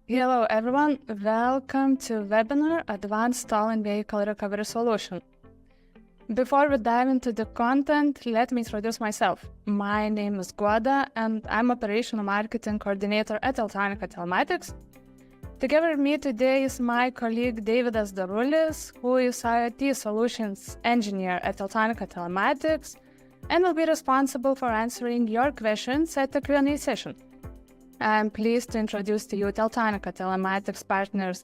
Hello everyone, welcome to webinar Advanced Stolen Vehicle Recovery Solution. Before we dive into the content, let me introduce myself. My name is Guada and I'm Operational Marketing Coordinator at Teltonika Telematics. Together with me today is my colleague Davidas Darulis, who is IT Solutions Engineer at Teltonika Telematics and will be responsible for answering your questions at the Q&A session. I'm pleased to introduce to you Teltonika Telematics partners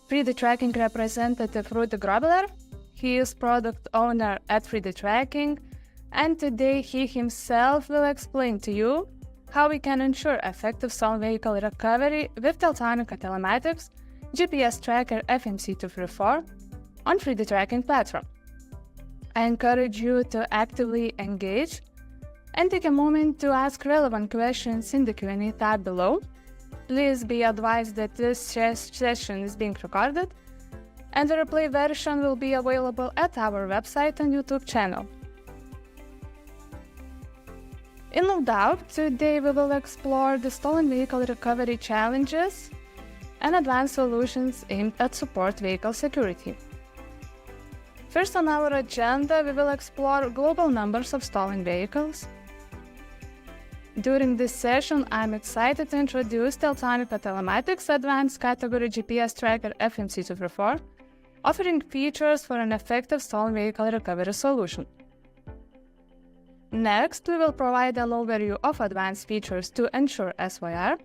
3Dtracking representative Rudy Grobler. He is product owner at 3Dtracking, and today he himself will explain to you how we can ensure effective stolen vehicle recovery with Teltonika Telematics GPS tracker FMC234 on 3Dtracking platform. I encourage you to actively engage and take a moment to ask relevant questions in the Q&A tab below. Please be advised that this session is being recorded and the replay version will be available at our website and YouTube channel. In No Doubt, today we will explore the stolen vehicle recovery challenges and advanced solutions aimed at support vehicle security. First on our agenda, we will explore global numbers of stolen vehicles. During this session, I'm excited to introduce Teltonika Telematics Advanced Category GPS Tracker FMC234, offering features for an effective stolen vehicle recovery solution. Next, we will provide an overview of advanced features to ensure SYR.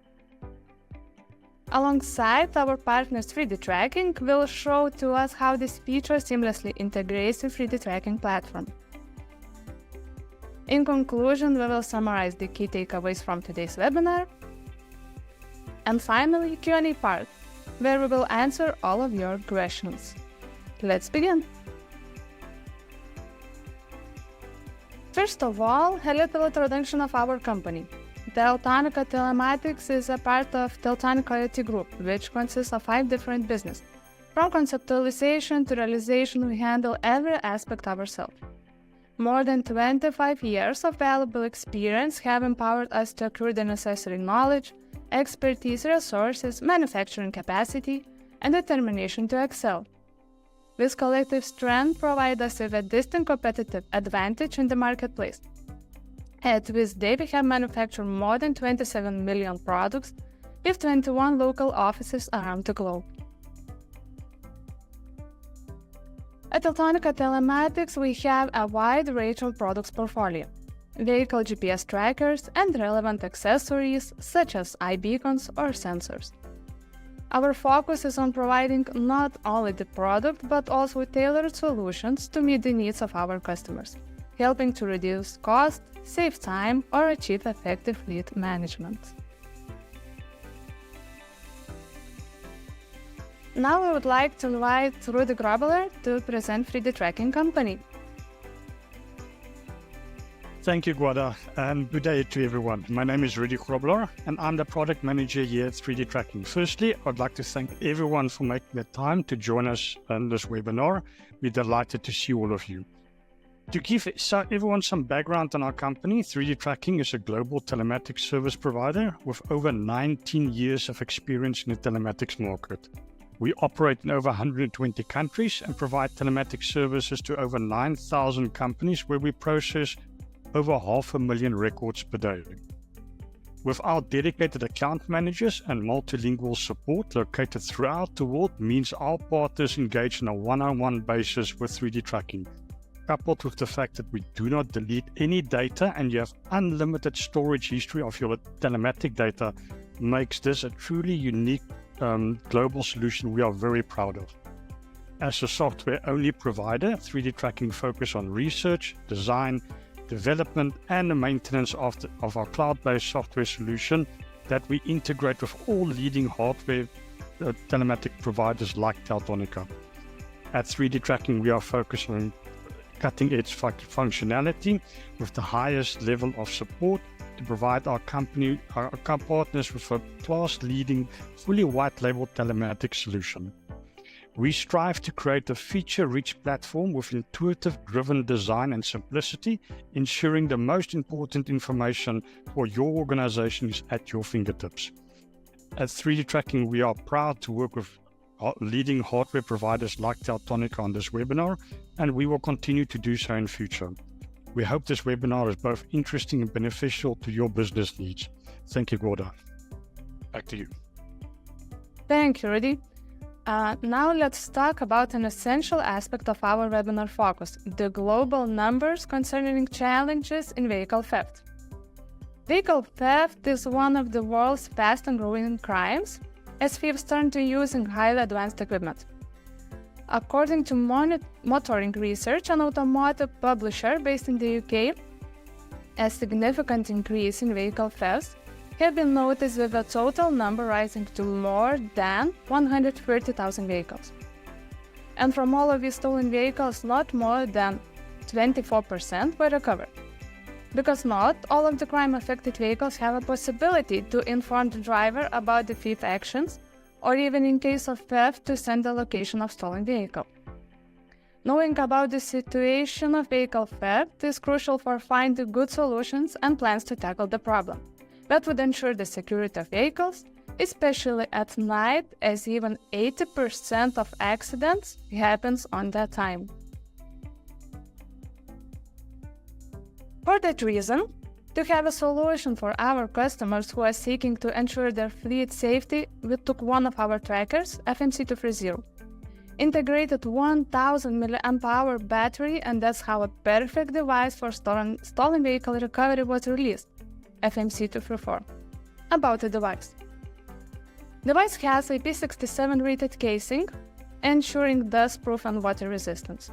Alongside, our partners 3Dtracking will show to us how this feature seamlessly integrates with 3Dtracking platform. In conclusion, we will summarize the key takeaways from today's webinar. And finally, Q&A part, where we will answer all of your questions. Let's begin. First of all, a little introduction of our company. Teltonika Telematics is a part of Teltonika IT Group, which consists of 5 different businesses. From conceptualization to realization, we handle every aspect ourselves. More than 25 years of valuable experience have empowered us to accrue the necessary knowledge, expertise, resources, manufacturing capacity, and determination to excel. This collective strength provides us with a distinct competitive advantage in the marketplace. At this day, we have manufactured more than 27 million products with 21 local offices around the globe. At Teltonika Telematics, we have a wide range of products portfolio, vehicle GPS trackers and relevant accessories such as iBeacons or sensors. Our focus is on providing not only the product but also tailored solutions to meet the needs of our customers, helping to reduce cost, save time, or achieve effective fleet management. Now I would like to invite Rudy Grobler to present 3Dtracking company. Thank you, Guada, and good day to everyone. My name is Rudy Grobler, and I'm the product manager here at 3Dtracking. Firstly, I'd like to thank everyone for making the time to join us on this webinar. We're delighted to see all of you. To give everyone some background on our company, 3Dtracking is a global telematics service provider with over 19 years of experience in the telematics market. We operate in over 120 countries and provide telematics services to over 9,000 companies where we process over 500,000 records per day. With our dedicated account managers and multilingual support located throughout the world means our partners engage on a one-on-one basis with 3Dtracking. Coupled with the fact that we do not delete any data and you have unlimited storage history of your telematic data makes this a truly unique global solution we are very proud of. As a software-only provider, 3Dtracking focus on research, design, development, and the maintenance of our cloud-based software solution that we integrate with all leading hardware telematic providers like Teltonika. At 3Dtracking, we are focused on cutting-edge functionality with the highest level of support to provide our partners with a class-leading, fully white-labeled telematics solution. We strive to create a feature-rich platform with intuitive-driven design and simplicity, ensuring the most important information for your organization is at your fingertips. At 3D Tracking, we are proud to work with leading hardware providers like Teltonika on this webinar, and we will continue to do so in future. We hope this webinar is both interesting and beneficial to your business needs. Thank you, Gorda. Back to you. Thank you, Rudy. Now let's talk about an essential aspect of our webinar focus, the global numbers concerning challenges in vehicle theft. Vehicle theft is one of the world's fast and growing crimes, as thieves turn to using highly advanced equipment. According to motoring research, an automotive publisher based in the UK, a significant increase in vehicle thefts have been noticed, with a total number rising to more than 130,000 vehicles. And from all of these stolen vehicles, not more than 24% were recovered. Because not all of the crime-affected vehicles have a possibility to inform the driver about the thief actions, or even in case of theft to send the location of stolen vehicle. Knowing about the situation of vehicle theft is crucial for finding good solutions and plans to tackle the problem. That would ensure the security of vehicles, especially at night, as even 80% of accidents happens on that time. For that reason, to have a solution for our customers who are seeking to ensure their fleet safety, we took one of our trackers, FMC230. Integrated 1000 mAh battery, and that's how a perfect device for stolen vehicle recovery was released, FMC234. About the device. Device has IP67 rated casing, ensuring dust-proof and water resistance.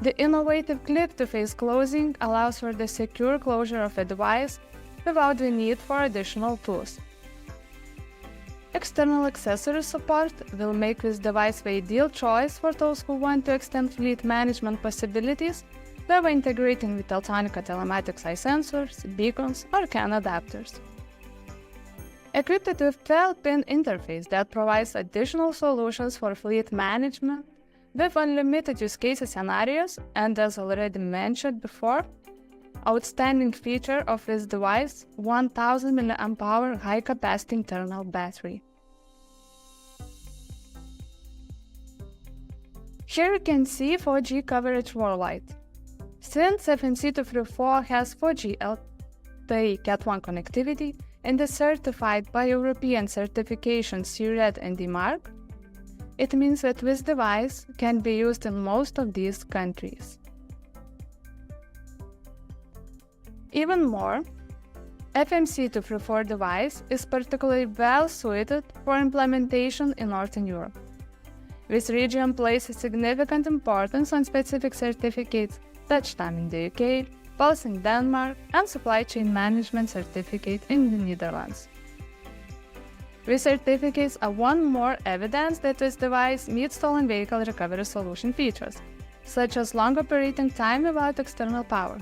The innovative click-to-face closing allows for the secure closure of a device without the need for additional tools. External accessory support will make this device the ideal choice for those who want to extend fleet management possibilities by integrating with Teltonika telematics eye sensors, beacons, or CAN adapters. Equipped with 12-pin interface that provides additional solutions for fleet management with unlimited use cases scenarios, and as already mentioned before, outstanding feature of this device, 1000 mAh high-capacity internal battery. Here you can see 4G coverage worldwide. Since FMC234 has 4G LTE Cat 1 connectivity and is certified by European certifications CRED and DMARC, it means that this device can be used in most of these countries. Even more, FMC234 device is particularly well suited for implementation in Northern Europe. This region places significant importance on specific certificates, touchtime in the UK, Pulse in Denmark, and supply chain management certificate in the Netherlands. These certificates are one more evidence that this device meets stolen vehicle recovery solution features, such as long operating time without external power.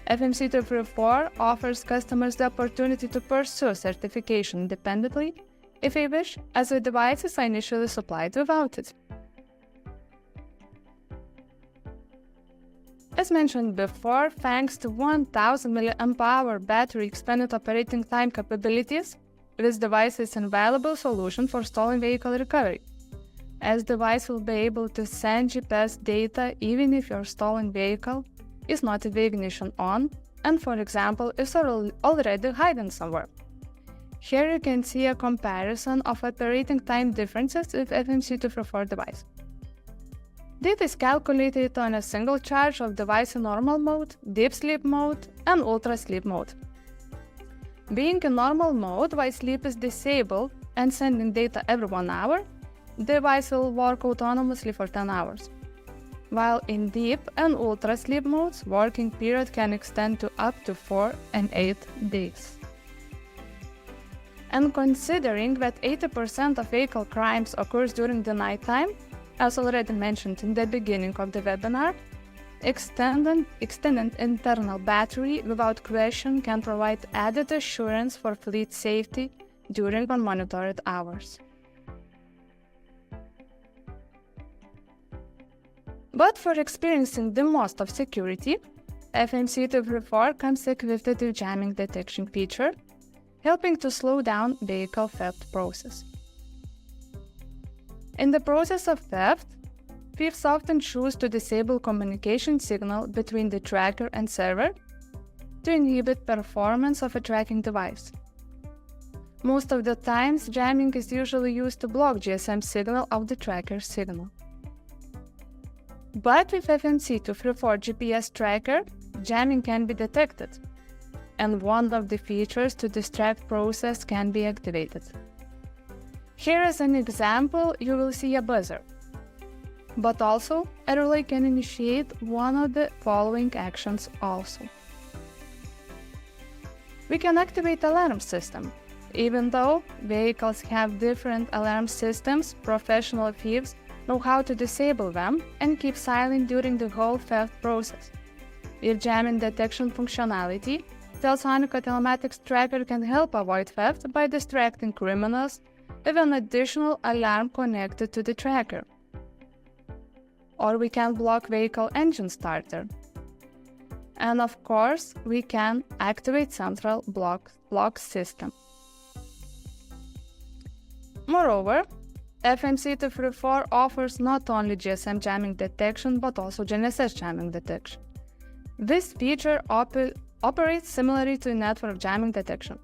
FMC234 offers customers the opportunity to pursue certification independently if they wish, as the devices are initially supplied without it. As mentioned before, thanks to 1000 mAh battery expanded operating time capabilities, this device is an invaluable solution for stolen vehicle recovery, as the device will be able to send GPS data even if your stolen vehicle is not with the ignition on and, for example, is already hidden somewhere. Here you can see a comparison of operating time differences with FMC234 device. Data is calculated on a single charge of device in normal mode, deep sleep mode, and ultra sleep mode. Being in normal mode while sleep is disabled and sending data every 1 hour, the device will work autonomously for 10 hours. While in deep and ultra sleep modes, working period can extend to up to 4 and 8 days. And considering that 80% of vehicle crimes occurs during the nighttime, as already mentioned in the beginning of the webinar, extended internal battery without question can provide added assurance for fleet safety during unmonitored hours. But for experiencing the most of security, FMC234 comes equipped with jamming detection feature, helping to slow down vehicle theft process. In the process of theft, thieves often choose to disable communication signal between the tracker and server to inhibit performance of a tracking device. Most of the times, jamming is usually used to block GSM signal of the tracker signal. But with FMC234 GPS tracker, jamming can be detected, and one of the features to distract process can be activated. Here as an example, you will see a buzzer. But also, a relay can initiate one of the following actions also. We can activate alarm system. Even though vehicles have different alarm systems, professional thieves know how to disable them and keep silent during the whole theft process. With jamming detection functionality, Teltonika telematics tracker can help avoid theft by distracting criminals with an additional alarm connected to the tracker. Or we can block vehicle engine starter. And of course, we can activate central block system. Moreover, FMC234 offers not only GSM jamming detection but also GNSS jamming detection. This feature operates similarly to network jamming detection.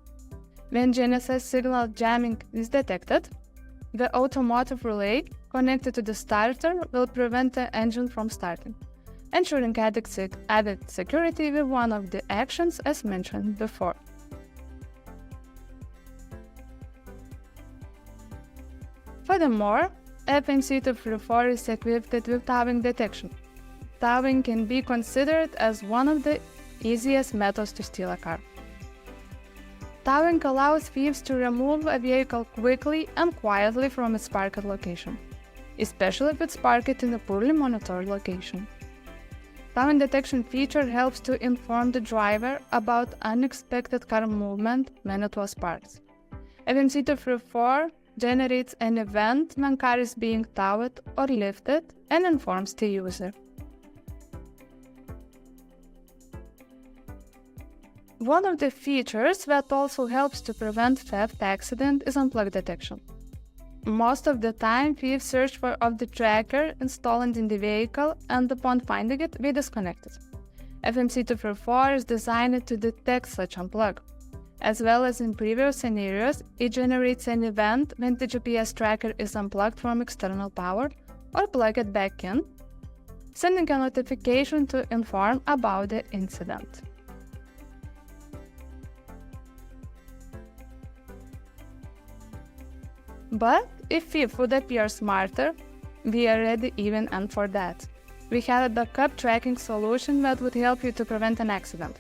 When GNSS signal jamming is detected, the automotive relay connected to the starter will prevent the engine from starting, ensuring added security with one of the actions as mentioned before. Furthermore, FMC234 is equipped with towing detection. Towing can be considered as one of the easiest methods to steal a car. Towing allows thieves to remove a vehicle quickly and quietly from its parked location, especially if it's parked in a poorly monitored location. Towing detection feature helps to inform the driver about unexpected car movement when it was parked. FMC234 generates an event when car is being towed or lifted and informs the user. One of the features that also helps to prevent theft accident is unplug detection. Most of the time, thieves search for the tracker installed in the vehicle and upon finding it, they disconnect it. FMC234 is designed to detect such unplug. As well as in previous scenarios, it generates an event when the GPS tracker is unplugged from external power or plugged back in, sending a notification to inform about the incident. But if thief would appear smarter, we are ready even and for that. We have a backup tracking solution that would help you to prevent an accident.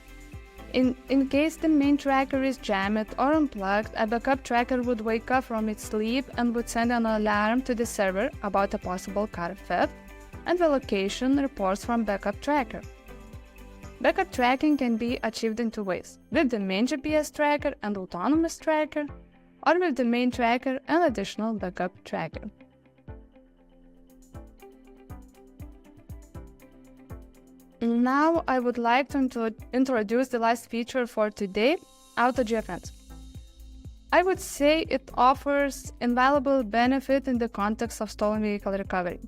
In case the main tracker is jammed or unplugged, a backup tracker would wake up from its sleep and would send an alarm to the server about a possible car theft and the location reports from backup tracker. Backup tracking can be achieved in two ways, with the main GPS tracker and autonomous tracker, or with the main tracker and additional backup tracker. Now I would like to introduce the last feature for today, Auto GFNs. I would say it offers invaluable benefit in the context of stolen vehicle recovery.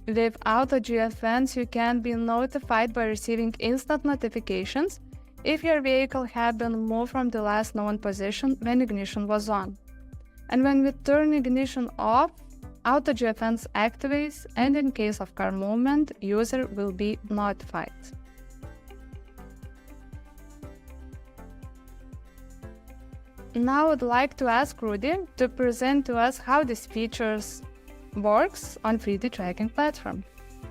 With Auto GFNs, you can be notified by receiving instant notifications if your vehicle had been moved from the last known position when ignition was on. And when we turn ignition off, Auto GFNs activates, and in case of car movement, user will be notified. Now I would like to ask Rudy to present to us how this feature works on 3Dtracking platform.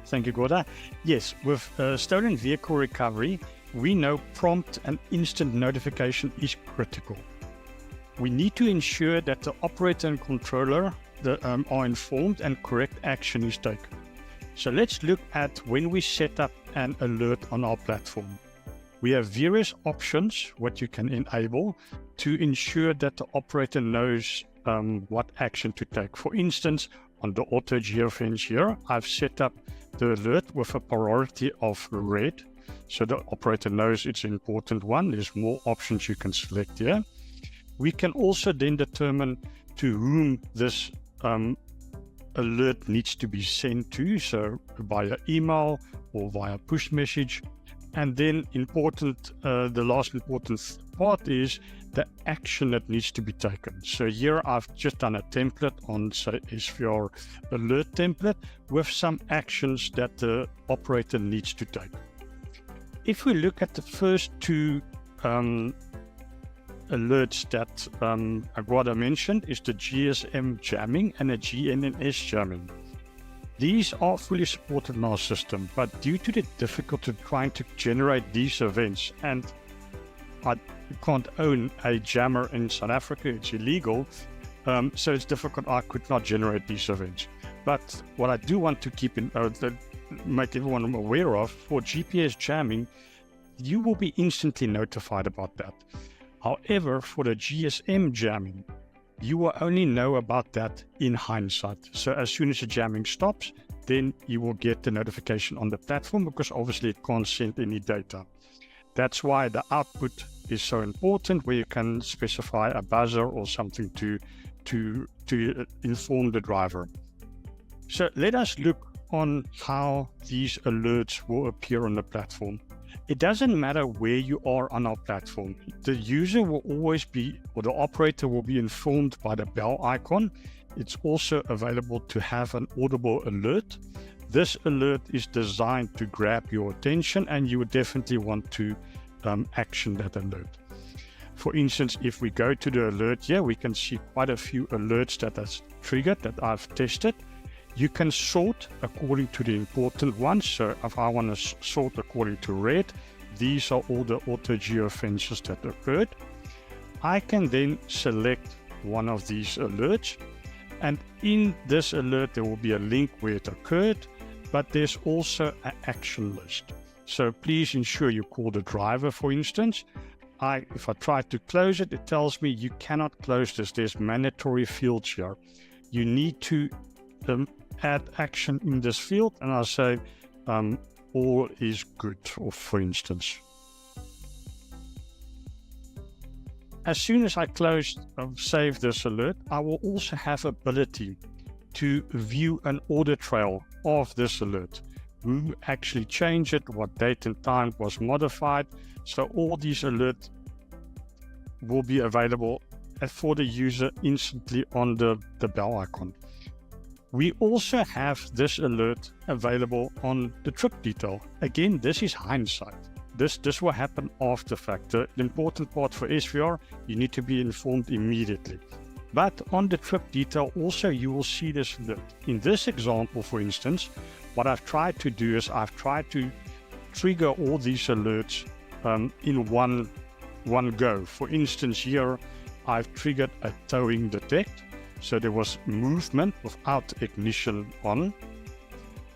Thank you, Goda. Yes, with stolen vehicle recovery, we know prompt and instant notification is critical. We need to ensure that the operator and controller are informed and correct action is taken. So let's look at when we set up an alert on our platform. We have various options what you can enable to ensure that the operator knows what action to take. For instance, on the auto GFNs here, I've set up the alert with a priority of red, so the operator knows it's an important one. There's more options you can select here. We can also then determine to whom this alert needs to be sent to, so via email or via push message. And then the last important part is the action that needs to be taken. So here I've just done a template on, say, SVR alert template with some actions that the operator needs to take. If we look at the first two alerts that Aguada mentioned, is the GSM jamming and the GNNS jamming. These are fully supported in our system, but due to the difficulty of trying to generate these events, and I can't own a jammer in South Africa, it's illegal, so it's difficult, I could not generate these events. But what I do want to keep in, make everyone aware of, for GPS jamming, you will be instantly notified about that. However, for the GSM jamming, you will only know about that in hindsight. So as soon as the jamming stops, then you will get the notification on the platform, because obviously it can't send any data. That's why the output is so important, where you can specify a buzzer or something to inform the driver. So let us look on how these alerts will appear on the platform. It doesn't matter where you are on our platform. The user will always be, or the operator will be informed by the bell icon. It's also available to have an audible alert. This alert is designed to grab your attention, and you would definitely want to action that alert. For instance, if we go to the alert here, we can see quite a few alerts that are triggered that I've tested. You can sort according to the important ones. So if I want to sort according to red, these are all the auto geofences that occurred. I can then select one of these alerts, and in this alert there will be a link where it occurred, but there's also an action list. So please ensure you call the driver, for instance. If I try to close it, it tells me you cannot close this. There's mandatory fields here. You need to add action in this field, and I'll say all is good, or for instance. As soon as I save this alert, I will also have ability to view an audit trail of this alert. Who actually changed it, what date and time was modified. So all these alerts will be available for the user instantly on the bell icon. We also have this alert available on the trip detail. Again, this is hindsight. This will happen after the fact. The important part for SVR, you need to be informed immediately. But on the trip detail also, you will see this alert. In this example, for instance, what I've tried to do is I've tried to trigger all these alerts in one go. For instance, here I've triggered a towing detect. So there was movement without ignition on.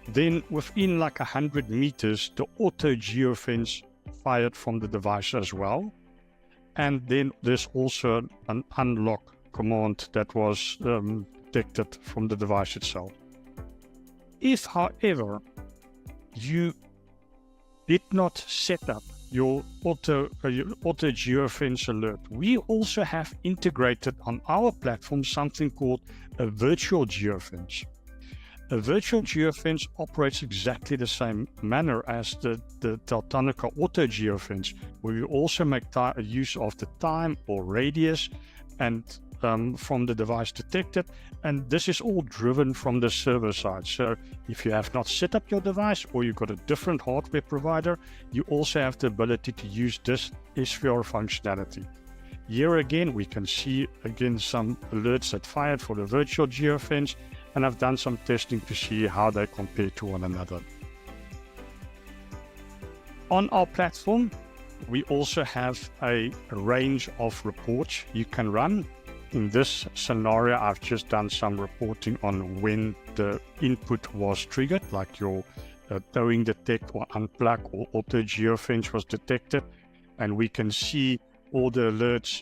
Then within like 100 meters, the auto geofence fired from the device as well. And then there's also an unlock command that was detected from the device itself. If, however, you did not set up your auto geofence alert, we also have integrated on our platform something called a virtual geofence. A virtual geofence operates exactly the same manner as the Teltonika auto geofence, where we also make use of the time or radius and from the device detected, and this is all driven from the server side. So if you have not set up your device, or you've got a different hardware provider, you also have the ability to use this SVR functionality. Here again, we can see some alerts that fired for the virtual geofence, and I've done some testing to see how they compare to one another. On our platform, we also have a range of reports you can run. In this scenario, I've just done some reporting on when the input was triggered, like your towing detect or unplug or auto geofence was detected. And we can see all the alerts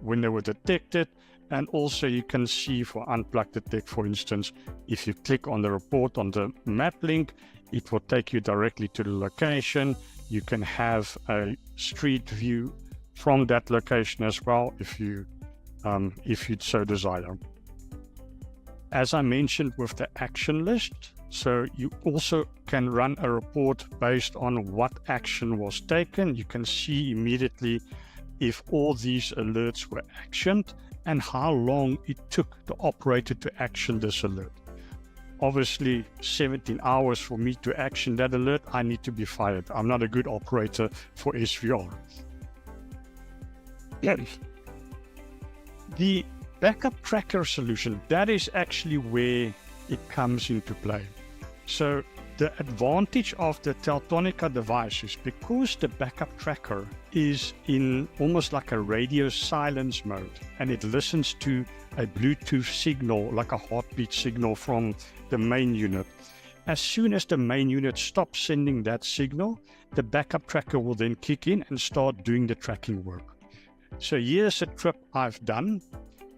when they were detected. And also you can see for unplug detect, for instance, if you click on the report on the map link, it will take you directly to the location. You can have a street view from that location as well if you if you'd so desire. As I mentioned with the action list, so you also can run a report based on what action was taken. You can see immediately if all these alerts were actioned and how long it took the operator to action this alert. Obviously, 17 hours for me to action that alert, I need to be fired. I'm not a good operator for SVR. The backup tracker solution, that is actually where it comes into play. So the advantage of the Teltonika device is because the backup tracker is in almost like a radio silence mode, and it listens to a Bluetooth signal, like a heartbeat signal from the main unit. As soon as the main unit stops sending that signal, the backup tracker will then kick in and start doing the tracking work. So here's a trip I've done,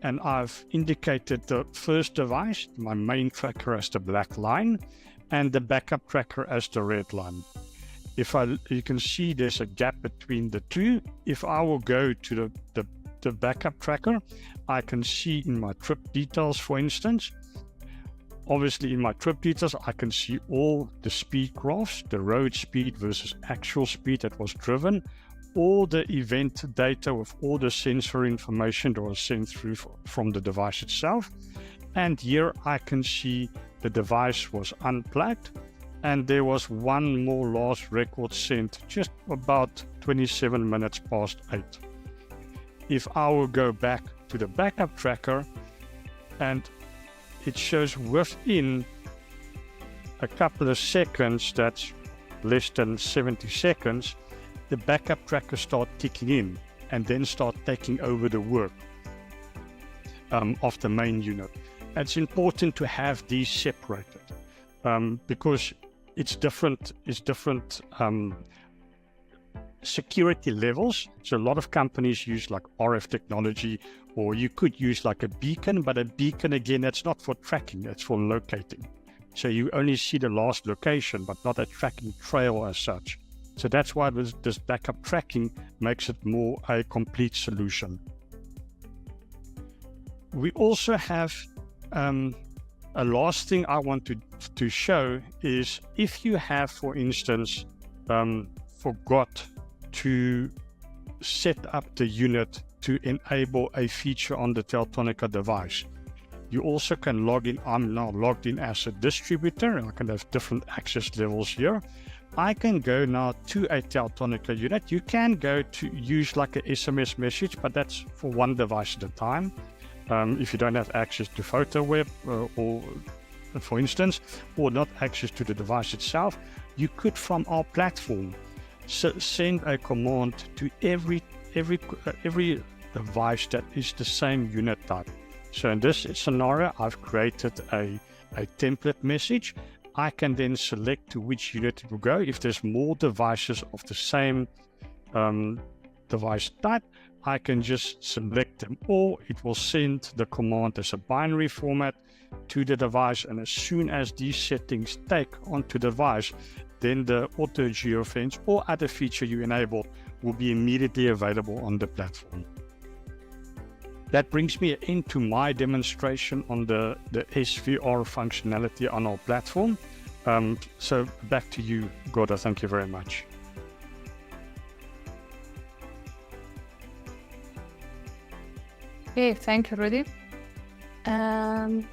and I've indicated the first device, my main tracker, as the black line, and the backup tracker as the red line. You can see there's a gap between the two. If I will go to the backup tracker, I can see in my trip details, for instance. Obviously, in my trip details, I can see all the speed graphs, the road speed versus actual speed that was driven, all the event data with all the sensor information that was sent through from the device itself. And here I can see the device was unplugged, and there was one more last record sent just about 27 minutes past 8. If I will go back to the backup tracker, and it shows within a couple of seconds, that's less than 70 seconds, the backup tracker start kicking in and then start taking over the work of the main unit. It's important to have these separated because it's different security levels. So a lot of companies use like RF technology, or you could use like a beacon, but a beacon, again, that's not for tracking, that's for locating. So you only see the last location, but not a tracking trail as such. So that's why this backup tracking makes it more a complete solution. We also have a last thing I want to show is if you have, for instance, forgot to set up the unit to enable a feature on the Teltonika device. You also can log in. I'm now logged in as a distributor, and I can have different access levels here. I can go now to a Teltonika unit. You can go to use like a SMS message, but that's for one device at a time. If you don't have access to PhotoWeb or for instance, or not access to the device itself, you could from our platform send a command to every device that is the same unit type. So in this scenario, I've created a template message. I can then select to which unit it will go. If there's more devices of the same device type, I can just select them all. It will send the command as a binary format to the device, and as soon as these settings take onto the device, then the auto geofence or other feature you enable will be immediately available on the platform. That brings me into my demonstration on the SVR functionality on our platform. So back to you, Goda. Thank you very much. Okay, thank you, Rudy. And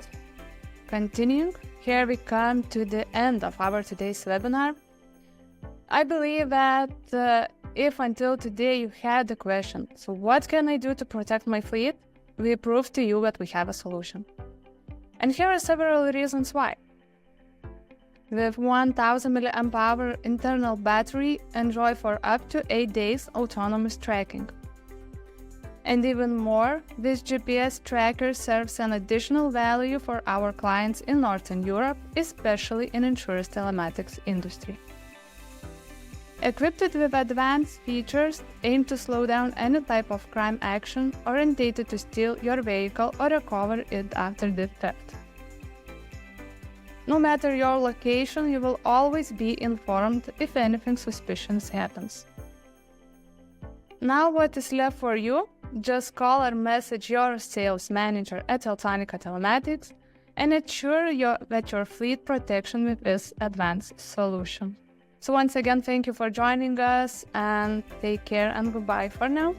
continuing, here we come to the end of our today's webinar. I believe that if until today you had the question, so what can I do to protect my fleet? We proved to you that we have a solution. And here are several reasons why. With 1000 mAh internal battery, enjoy for up to 8 days autonomous tracking. And even more, this GPS tracker serves an additional value for our clients in Northern Europe, especially in insurance telematics industry. Equipped with advanced features aimed to slow down any type of crime action oriented to steal your vehicle or recover it after the theft. No matter your location, you will always be informed if anything suspicious happens. Now what is left for you? just call or message your sales manager at Teltonika Telematics and ensure that your fleet protection with this advanced solution. So once again, thank you for joining us and take care and goodbye for now.